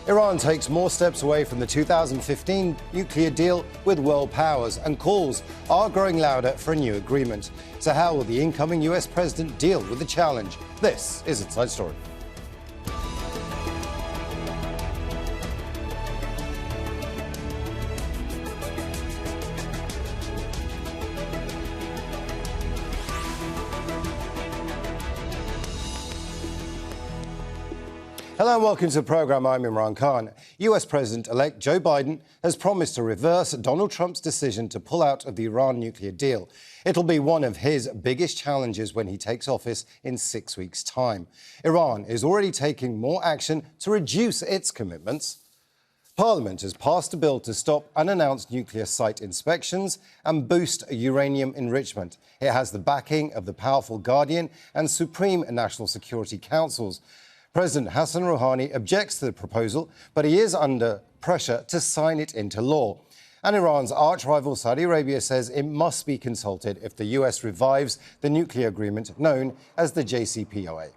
Iran takes more steps away from the 2015 nuclear deal with world powers, and calls are growing louder for a new agreement. So how will the incoming US president deal with the challenge? This is Inside Story. Hello and welcome to the programme. I'm Imran Khan. US President-elect Joe Biden has promised to reverse Donald Trump's decision to pull out of the Iran nuclear deal. It'll be one of his biggest challenges when he takes office in 6 weeks' time. Iran is already taking more action to reduce its commitments. Parliament has passed a bill to stop unannounced nuclear site inspections and boost uranium enrichment. It has the backing of the powerful Guardian and Supreme National Security Councils. President Hassan Rouhani objects to the proposal, but he is under pressure to sign it into law. And Iran's arch-rival Saudi Arabia says it must be consulted if the US revives the nuclear agreement known as the JCPOA.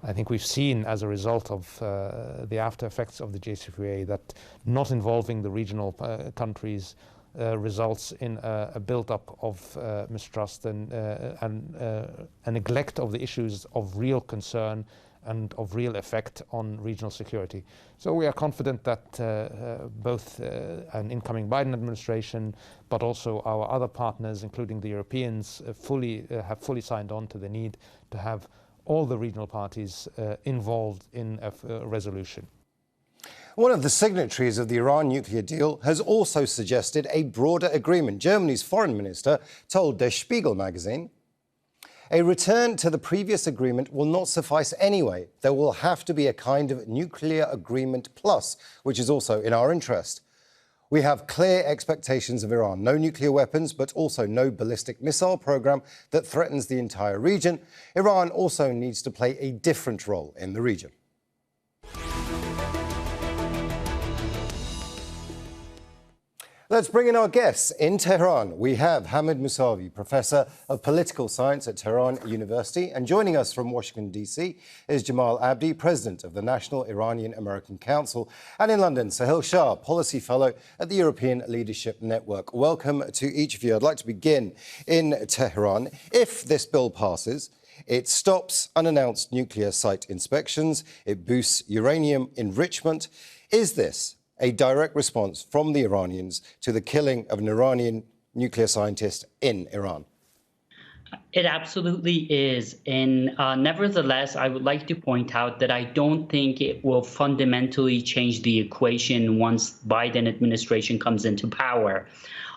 I think we've seen, as a result of the after effects of the JCPOA, that not involving the regional countries results in a build-up of mistrust and a neglect of the issues of real concern and of real effect on regional security. So we are confident that both an incoming Biden administration, but also our other partners, including the Europeans, have fully signed on to the need to have all the regional parties involved in a resolution. One of the signatories of the Iran nuclear deal has also suggested a broader agreement. Germany's foreign minister told Der Spiegel magazine, "A return to the previous agreement will not suffice anyway. There will have to be a kind of nuclear agreement plus, which is also in our interest. We have clear expectations of Iran. No nuclear weapons, but also no ballistic missile program that threatens the entire region. Iran also needs to play a different role in the region." Let's bring in our guests. In Tehran, we have Hamid Mousavi, Professor of Political Science at Tehran University. And joining us from Washington, D.C. is Jamal Abdi, President of the National Iranian American Council. And in London, Sahil Shah, Policy Fellow at the European Leadership Network. Welcome to each of you. I'd like to begin in Tehran. If this bill passes, it stops unannounced nuclear site inspections. It boosts uranium enrichment. Is this a direct response from the Iranians to the killing of an Iranian nuclear scientist in Iran? It absolutely is. And nevertheless, I would like to point out that I don't think it will fundamentally change the equation once Biden administration comes into power.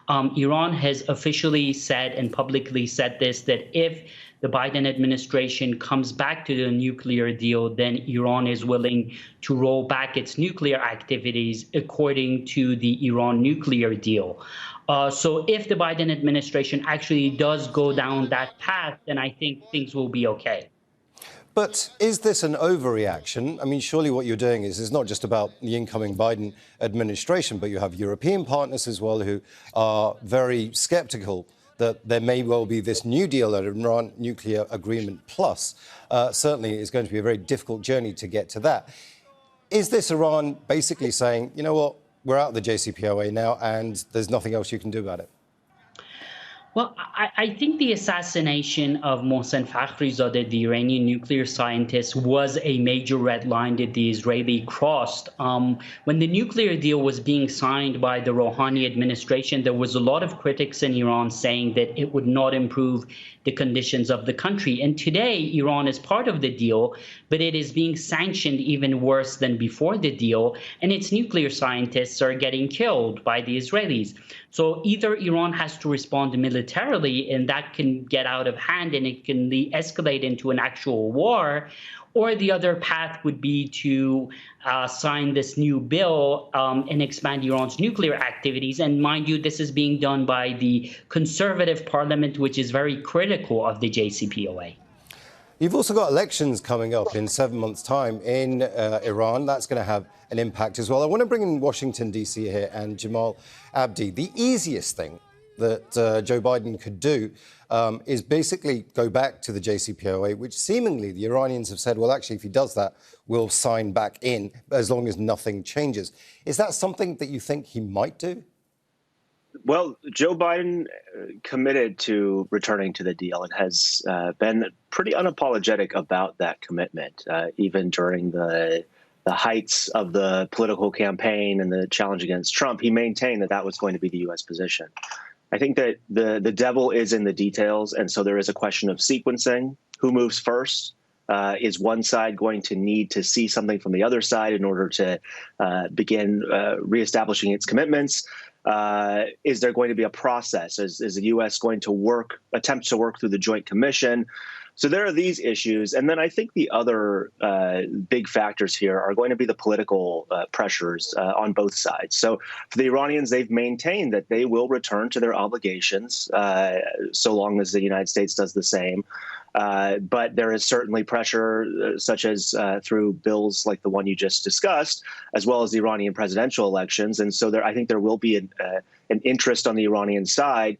Iran has officially said and publicly said this, that if the Biden administration comes back to the nuclear deal, then Iran is willing to roll back its nuclear activities according to the Iran nuclear deal. So if the Biden administration actually does go down that path, then I think things will be okay. But is this an overreaction? I mean, surely what you're doing is not just about the incoming Biden administration, but you have European partners as well who are very sceptical that there may well be this new deal, that Iran nuclear agreement plus. Certainly it's going to be a very difficult journey to get to that. Is this Iran basically saying, you know what, we're out of the JCPOA now and there's nothing else you can do about it? Well, I think the assassination of Mohsen Fakhrizadeh, the Iranian nuclear scientist, was a major red line that the Israeli crossed. When the nuclear deal was being signed by the Rouhani administration, there was a lot of critics in Iran saying that it would not improve the conditions of the country. And today, Iran is part of the deal, but it is being sanctioned even worse than before the deal, and its nuclear scientists are getting killed by the Israelis. So either Iran has to respond militarily, and that can get out of hand and it can escalate into an actual war, or the other path would be to sign this new bill and expand Iran's nuclear activities. And mind you, this is being done by the conservative parliament, which is very critical of the JCPOA. You've also got elections coming up in 7 months' time in Iran. That's going to have an impact as well. I want to bring in Washington, D.C. here and Jamal Abdi. The easiest thing that Joe Biden could do is basically go back to the JCPOA, which seemingly the Iranians have said, well, actually, if he does that, we'll sign back in as long as nothing changes. Is that something that you think he might do? Well, Joe Biden committed to returning to the deal and has been pretty unapologetic about that commitment, even during the heights of the political campaign and the challenge against Trump. He maintained that that was going to be the U.S. position. I think that the devil is in the details, and so there is a question of sequencing. Who moves first? Is one side going to need to see something from the other side in order to begin reestablishing its commitments? Is there going to be a process? Is the U.S. going to attempt to work through the Joint Commission? So there are these issues. And then I think the other big factors here are going to be the political pressures on both sides. So for the Iranians, they've maintained that they will return to their obligations so long as the United States does the same. But there is certainly pressure, such as through bills like the one you just discussed, as well as the Iranian presidential elections. And so I think there will be an interest on the Iranian side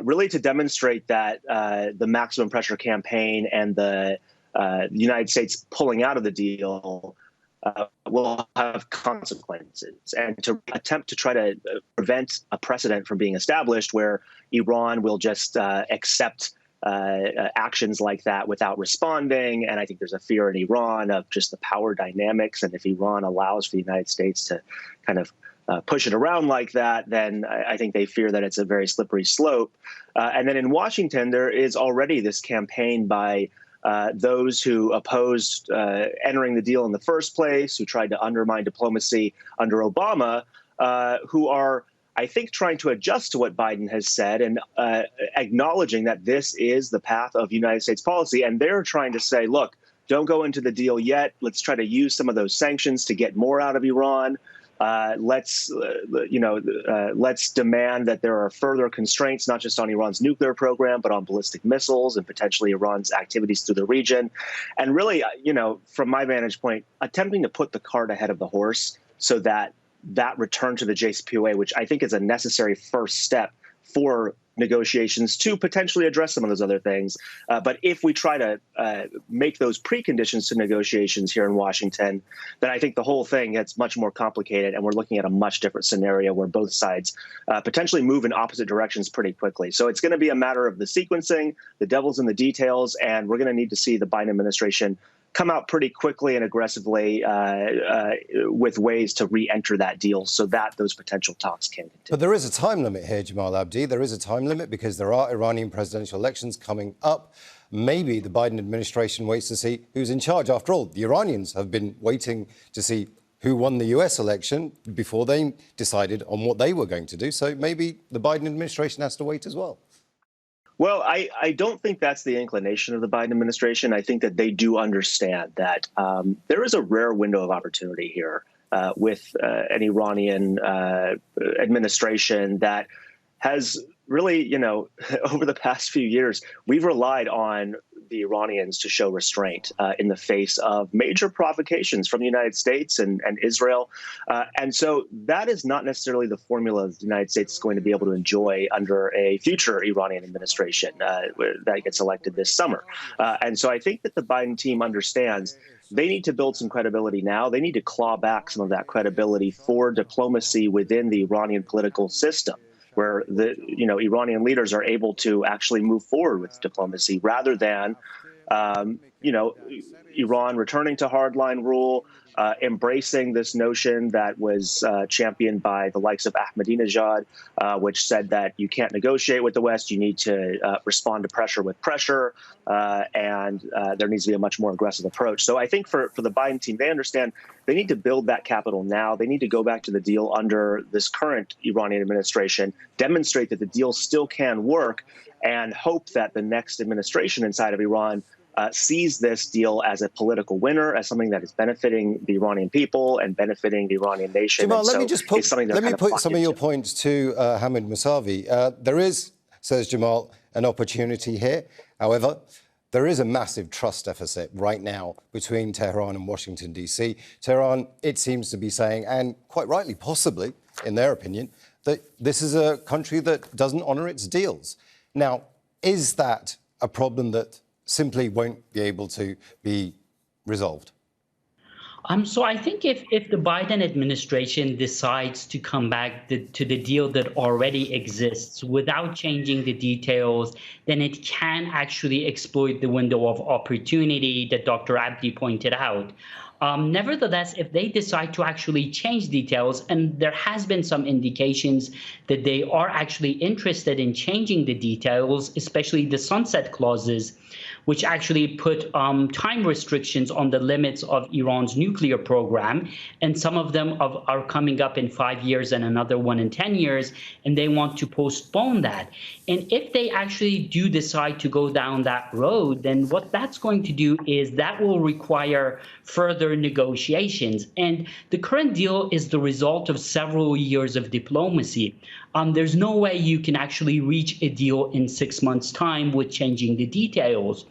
really to demonstrate that the maximum pressure campaign and the United States pulling out of the deal will have consequences, and to attempt to try to prevent a precedent from being established where Iran will just accept actions like that without responding. And I think there's a fear in Iran of just the power dynamics. And if Iran allows for the United States to kind of push it around like that, then I think they fear that it's a very slippery slope. And then in Washington, there is already this campaign by those who opposed entering the deal in the first place, who tried to undermine diplomacy under Obama, who are, I think, trying to adjust to what Biden has said and acknowledging that this is the path of United States policy. And they're trying to say, look, don't go into the deal yet. Let's try to use some of those sanctions to get more out of Iran. Let's demand that there are further constraints, not just on Iran's nuclear program, but on ballistic missiles and potentially Iran's activities through the region. And really, from my vantage point, attempting to put the cart ahead of the horse so that return to the JCPOA, which I think is a necessary first step for negotiations to potentially address some of those other things. But if we try to make those preconditions to negotiations here in Washington, then I think the whole thing gets much more complicated, and we're looking at a much different scenario where both sides potentially move in opposite directions pretty quickly. So it's going to be a matter of the sequencing, the devil's in the details, and we're going to need to see the Biden administration come out pretty quickly and aggressively with ways to re-enter that deal so that those potential talks can continue. But there is a time limit here, Jamal Abdi. There is a time limit because there are Iranian presidential elections coming up. Maybe the Biden administration waits to see who's in charge. After all, the Iranians have been waiting to see who won the US election before they decided on what they were going to do. So maybe the Biden administration has to wait as well. Well, I don't think that's the inclination of the Biden administration. I think that they do understand that there is a rare window of opportunity here with an Iranian administration that has really, over the past few years, we've relied on the Iranians to show restraint in the face of major provocations from the United States and Israel. And so that is not necessarily the formula the United States is going to be able to enjoy under a future Iranian administration that gets elected this summer. And so I think that the Biden team understands they need to build some credibility now. They need to claw back some of that credibility for diplomacy within the Iranian political system, where the Iranian leaders are able to actually move forward with diplomacy rather than Iran returning to hardline rule, embracing this notion that was championed by the likes of Ahmadinejad, which said that you can't negotiate with the West, you need to respond to pressure with pressure, and there needs to be a much more aggressive approach. So I think for the Biden team, they understand they need to build that capital now. They need to go back to the deal under this current Iranian administration, demonstrate that the deal still can work, and hope that the next administration inside of Iran sees this deal as a political winner, as something that is benefiting the Iranian people and benefiting the Iranian nation. Jamal, let me put some of your points to Hamid Mousavi. There is, says Jamal, an opportunity here. However, there is a massive trust deficit right now between Tehran and Washington, D.C. Tehran, it seems to be saying, and quite rightly, possibly, in their opinion, that this is a country that doesn't honour its deals. Now, is that a problem that simply won't be able to be resolved? So I think if the Biden administration decides to come back to the deal that already exists without changing the details, then it can actually exploit the window of opportunity that Dr. Abdi pointed out. Nevertheless, if they decide to actually change details, and there has been some indications that they are actually interested in changing the details, especially the sunset clauses, which actually put time restrictions on the limits of Iran's nuclear program. And some of them are coming up in 5 years and another one in 10 years, and they want to postpone that. And if they actually do decide to go down that road, then what that's going to do is that will require further negotiations. And the current deal is the result of several years of diplomacy. There's no way you can actually reach a deal in 6 months' time with changing the details.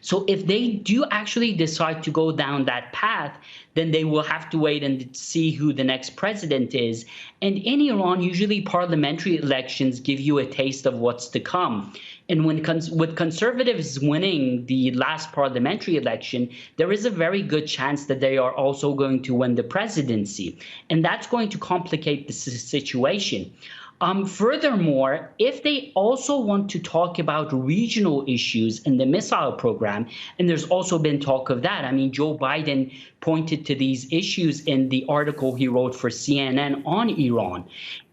So if they do actually decide to go down that path, then they will have to wait and see who the next president is. And in Iran, usually parliamentary elections give you a taste of what's to come. And with conservatives winning the last parliamentary election, there is a very good chance that they are also going to win the presidency. And that's going to complicate the situation. Furthermore, if they also want to talk about regional issues in the missile program, and there's also been talk of that. I mean, Joe Biden pointed to these issues in the article he wrote for CNN on Iran.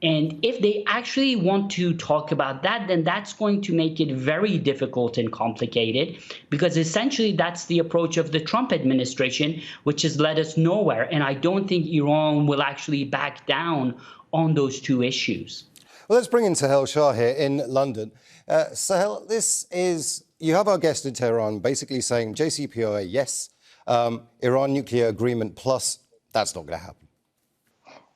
And if they actually want to talk about that, then that's going to make it very difficult and complicated, because essentially that's the approach of the Trump administration, which has led us nowhere. And I don't think Iran will actually back down on those two issues. Well, let's bring in Sahil Shah here in London. Sahil, you have our guest in Tehran basically saying JCPOA, yes, Iran nuclear agreement plus, that's not going to happen.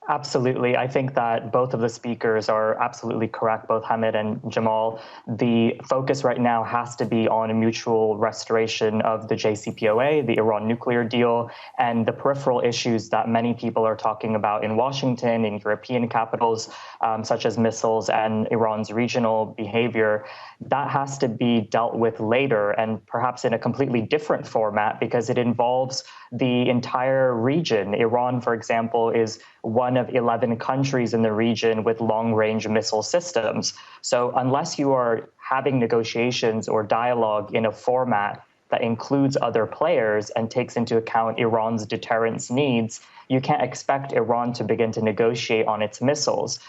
Absolutely. I think that both of the speakers are absolutely correct, both Hamid and Jamal. The focus right now has to be on a mutual restoration of the JCPOA, the Iran nuclear deal, and the peripheral issues that many people are talking about in Washington, in European capitals, such as missiles and Iran's regional behavior. That has to be dealt with later, and perhaps in a completely different format, because it involves the entire region. Iran, for example, is one of 11 countries in the region with long-range missile systems. So unless you are having negotiations or dialogue in a format that includes other players and takes into account Iran's deterrence needs, you can't expect Iran to begin to negotiate on its missiles.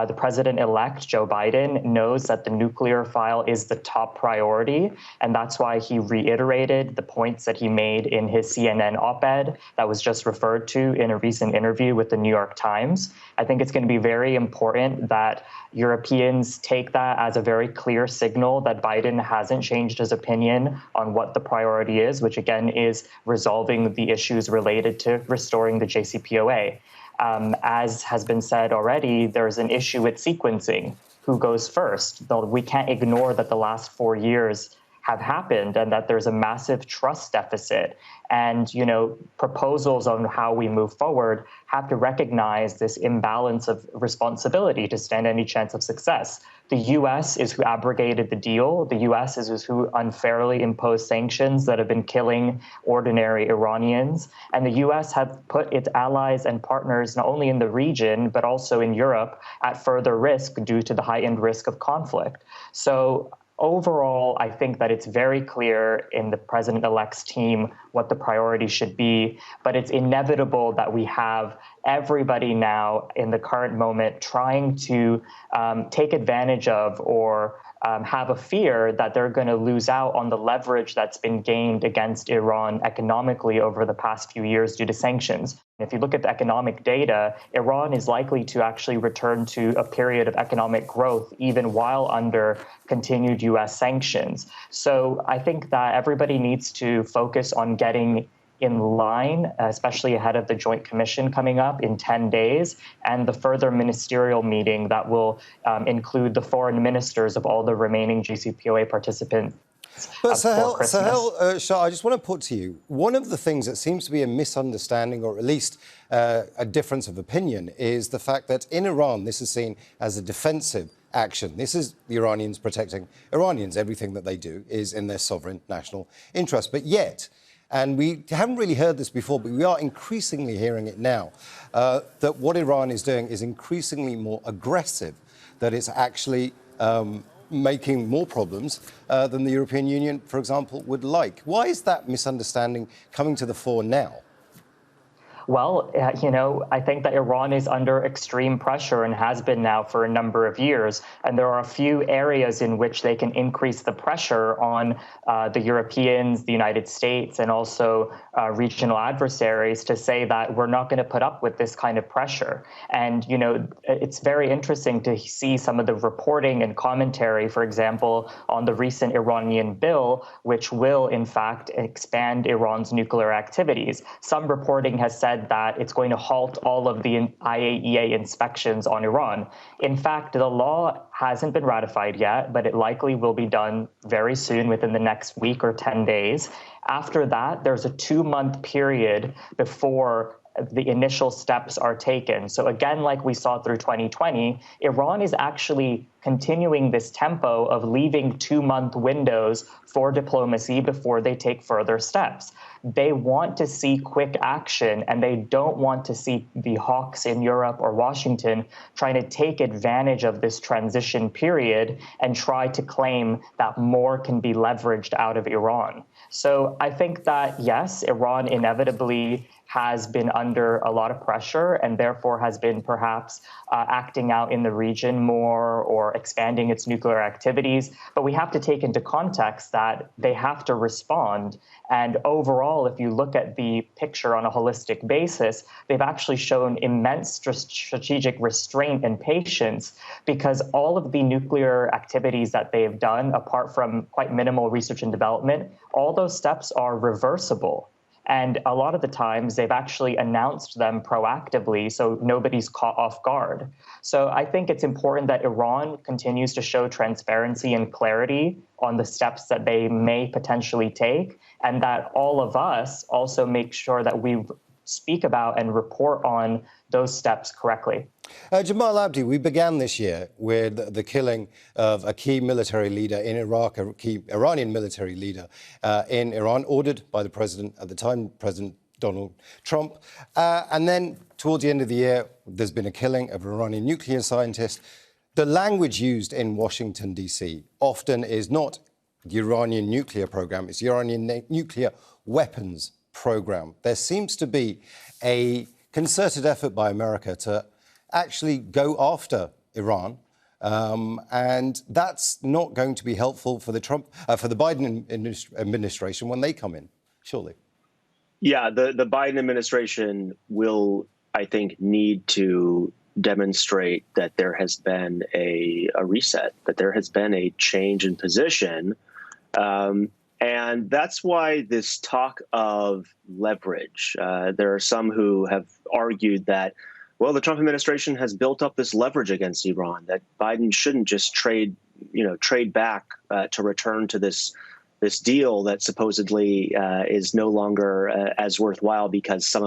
The president-elect, Joe Biden, knows that the nuclear file is the top priority, and that's why he reiterated the points that he made in his CNN op-ed that was just referred to in a recent interview with the New York Times. I think it's going to be very important that Europeans take that as a very clear signal that Biden hasn't changed his opinion on what the priority is, which again is resolving the issues related to restoring the JCPOA. As has been said already, there's an issue with sequencing. Who goes first? Though we can't ignore that the last 4 years have happened and that there's a massive trust deficit. And, proposals on how we move forward have to recognize this imbalance of responsibility to stand any chance of success. The U.S. is who abrogated the deal. The U.S. is who unfairly imposed sanctions that have been killing ordinary Iranians. And the U.S. have put its allies and partners, not only in the region, but also in Europe, at further risk due to the heightened risk of conflict. So overall, I think that it's very clear in the president-elect's team what the priority should be, but it's inevitable that we have everybody now in the current moment trying to take advantage of or have a fear that they're going to lose out on the leverage that's been gained against Iran economically over the past few years due to sanctions. If you look at the economic data, Iran is likely to actually return to a period of economic growth even while under continued U.S. sanctions. So I think that everybody needs to focus on getting in line, especially ahead of the Joint Commission coming up in 10 days, and the further ministerial meeting that will include the foreign ministers of all the remaining JCPOA participants. But before Christmas. Shah, I just want to put to you, one of the things that seems to be a misunderstanding, or at least a difference of opinion, is the fact that in Iran, this is seen as a defensive action. This is the Iranians protecting Iranians. Everything that they do is in their sovereign national interest. But yet, and we haven't really heard this before, but we are increasingly hearing it now, that what Iran is doing is increasingly more aggressive, that it's actually making more problems than the European Union, for example, would like. Why is that misunderstanding coming to the fore now? Well, I think that Iran is under extreme pressure and has been now for a number of years. And there are a few areas in which they can increase the pressure on the Europeans, the United States, and also regional adversaries to say that we're not going to put up with this kind of pressure. And, it's very interesting to see some of the reporting and commentary, for example, on the recent Iranian bill, which will, in fact, expand Iran's nuclear activities. Some reporting has said that it's going to halt all of the IAEA inspections on Iran. In fact, the law hasn't been ratified yet, but it likely will be done very soon, within the next week or 10 days. After that, there's a 2-month period before the initial steps are taken. So again, like we saw through 2020, Iran is actually continuing this tempo of leaving 2-month windows for diplomacy before they take further steps. They want to see quick action, and they don't want to see the hawks in Europe or Washington trying to take advantage of this transition period and try to claim that more can be leveraged out of Iran. So I think that, yes, Iran inevitably has been under a lot of pressure and therefore has been perhaps acting out in the region more or expanding its nuclear activities. But we have to take into context that they have to respond. And overall, if you look at the picture on a holistic basis, they've actually shown immense strategic restraint and patience, because all of the nuclear activities that they've done, apart from quite minimal research and development, all those steps are reversible. And a lot of the times they've actually announced them proactively, so nobody's caught off guard. So I think it's important that Iran continues to show transparency and clarity on the steps that they may potentially take, and that all of us also make sure that we speak about and report on those steps correctly. Jamal, Abdi, we began this year with the killing of a key military leader in Iraq, a key Iranian military leader in Iran, ordered by the president at the time, President Donald Trump. And then towards the end of the year, there's been a killing of an Iranian nuclear scientist. The language used in Washington, D.C. often is not the Iranian nuclear program, it's the Iranian nuclear weapons program. There seems to be a concerted effort by America to actually go after Iran, and that's not going to be helpful for the Biden administration when they come in, surely. Yeah, the Biden administration will, I think, need to demonstrate that there has been a reset, that there has been a change in position. And that's why this talk of leverage, there are some who have argued that, well, the Trump administration has built up this leverage against Iran, that Biden shouldn't just trade back to return to this deal that supposedly is no longer as worthwhile because some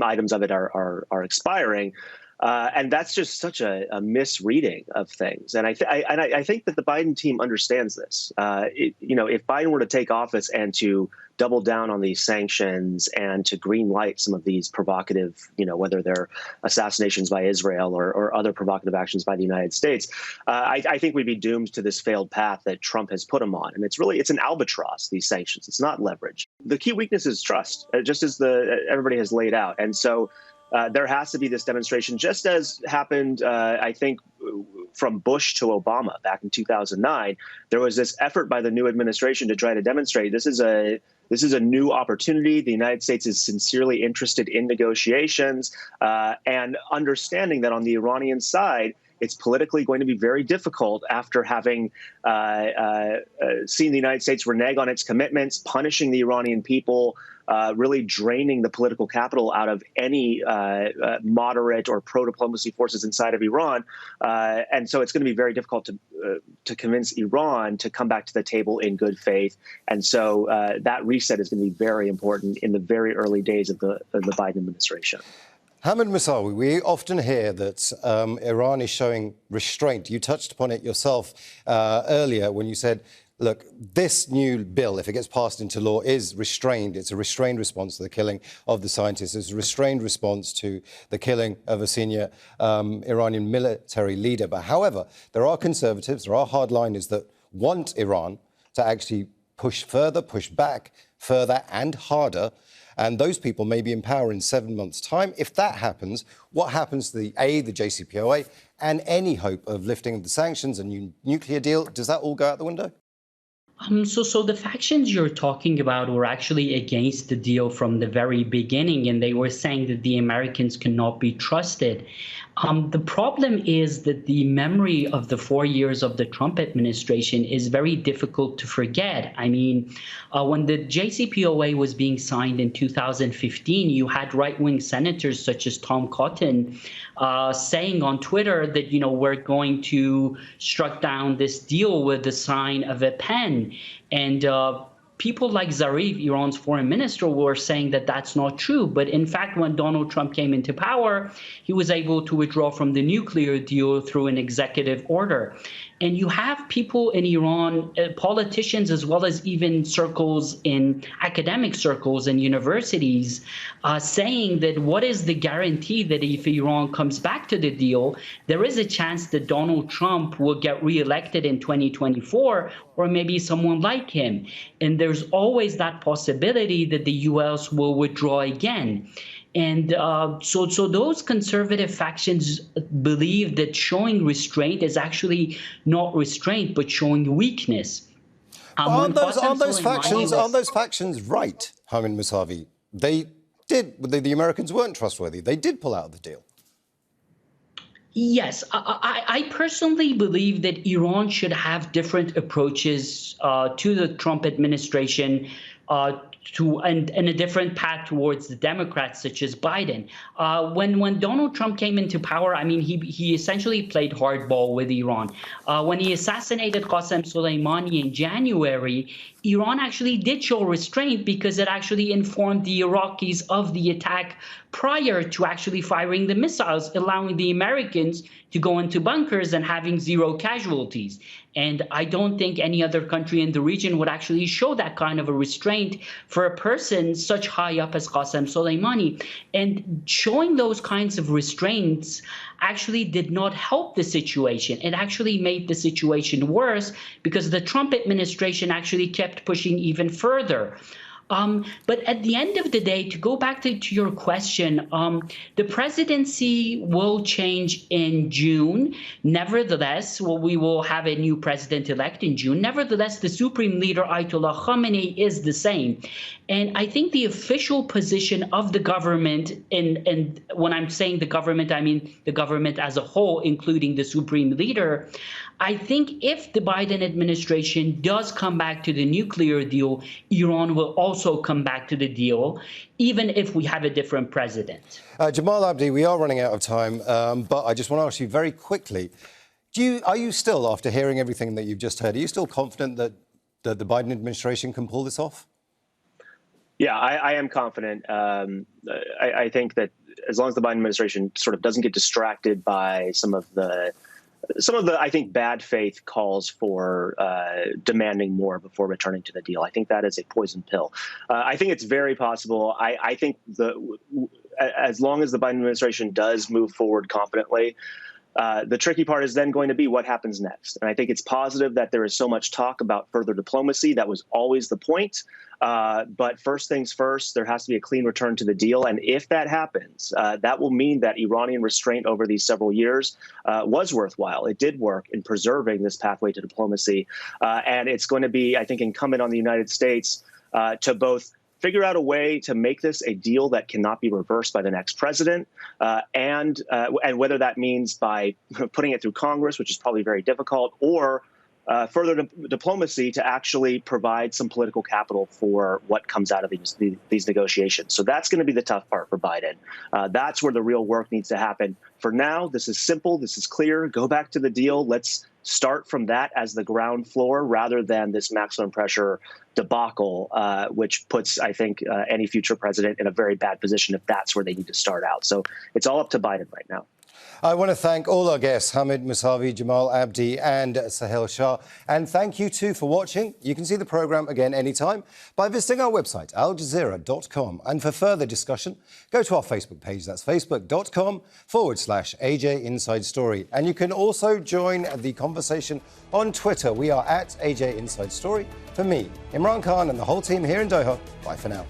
items of it are expiring. And that's just such a misreading of things. And I think that the Biden team understands this. If Biden were to take office and to double down on these sanctions and to green light some of these provocative, whether they're assassinations by Israel or other provocative actions by the United States, I think we'd be doomed to this failed path that Trump has put him on. And it's an albatross, these sanctions. It's not leverage. The key weakness is trust, just as everybody has laid out. And so there has to be this demonstration, just as happened, I think, from Bush to Obama back in 2009. There was this effort by the new administration to try to demonstrate this is a new opportunity. The United States is sincerely interested in negotiations, and understanding that on the Iranian side, it's politically going to be very difficult after having seen the United States renege on its commitments, punishing the Iranian people really draining the political capital out of any moderate or pro-diplomacy forces inside of Iran. And so it's going to be very difficult to convince Iran to come back to the table in good faith. And so that reset is going to be very important in the very early days of the Biden administration. Hamid Mousavi, we often hear that Iran is showing restraint. You touched upon it yourself earlier when you said, look, this new bill, if it gets passed into law, is restrained. It's a restrained response to the killing of the scientists. It's a restrained response to the killing of a senior Iranian military leader. But however, there are conservatives, there are hardliners that want Iran to actually push back further and harder. And those people may be in power in 7 months' time. If that happens, what happens to the JCPOA, and any hope of lifting of the sanctions and new nuclear deal? Does that all go out the window? So the factions you're talking about were actually against the deal from the very beginning, and they were saying that the Americans cannot be trusted. The problem is that the memory of the 4 years of the Trump administration is very difficult to forget. I mean, when the JCPOA was being signed in 2015, you had right-wing senators such as Tom Cotton saying on Twitter that, we're going to strike down this deal with the sign of a pen. And people like Zarif, Iran's foreign minister, were saying that that's not true. But in fact, when Donald Trump came into power, he was able to withdraw from the nuclear deal through an executive order. And you have people in Iran, politicians, as well as even circles in academic circles and universities, saying that what is the guarantee that if Iran comes back to the deal, there is a chance that Donald Trump will get reelected in 2024, or maybe someone like him. And there's always that possibility that the U.S. will withdraw again. And so those conservative factions believe that showing restraint is actually not restraint, but showing weakness. Aren't those factions right, Hamid Mousavi? The Americans weren't trustworthy. They did pull out of the deal. Yes, I personally believe that Iran should have different approaches to the Trump administration, and a different path towards the Democrats, such as Biden. When Donald Trump came into power, I mean, he essentially played hardball with Iran. When he assassinated Qasem Soleimani in January, Iran actually did show restraint because it actually informed the Iraqis of the attack prior to actually firing the missiles, allowing the Americans to go into bunkers and having zero casualties. And I don't think any other country in the region would actually show that kind of a restraint for a person such high up as Qasem Soleimani. And showing those kinds of restraints actually did not help the situation. It actually made the situation worse because the Trump administration actually kept pushing even further. But at the end of the day, to go back to your question, the presidency will change in June. Nevertheless, we will have a new president-elect in June. Nevertheless, the supreme leader, Ayatollah Khamenei, is the same. And I think the official position of the government, and when I'm saying the government, I mean the government as a whole, including the supreme leader, I think if the Biden administration does come back to the nuclear deal, Iran will also come back to the deal, even if we have a different president. Jamal, Abdi, we are running out of time, but I just want to ask you very quickly, are you still, after hearing everything that you've just heard, are you still confident that the Biden administration can pull this off? Yeah, I am confident. I think that as long as the Biden administration sort of doesn't get distracted by some of the, I think, bad faith calls for demanding more before returning to the deal. I think that is a poison pill. I think it's very possible. I think as long as the Biden administration does move forward confidently, the tricky part is then going to be what happens next. And I think it's positive that there is so much talk about further diplomacy. That was always the point. But first things first, there has to be a clean return to the deal. And if that happens, that will mean that Iranian restraint over these several years was worthwhile. It did work in preserving this pathway to diplomacy. And it's going to be, I think, incumbent on the United States to both figure out a way to make this a deal that cannot be reversed by the next president, and whether that means by putting it through Congress, which is probably very difficult, or further diplomacy to actually provide some political capital for what comes out of these negotiations. So that's going to be the tough part for Biden. That's where the real work needs to happen. For now, this is simple. This is clear. Go back to the deal. Let's start from that as the ground floor rather than this maximum pressure debacle, which puts, I think, any future president in a very bad position if that's where they need to start out. So it's all up to Biden right now. I want to thank all our guests, Hamid, Mousavi, Jamal, Abdi and Sahil Shah. And thank you too for watching. You can see the programme again anytime by visiting our website, aljazeera.com. And for further discussion, go to our Facebook page. That's facebook.com/AJ Inside Story. And you can also join the conversation on Twitter. We are at AJ Inside Story. For me, Imran Khan and the whole team here in Doha, bye for now.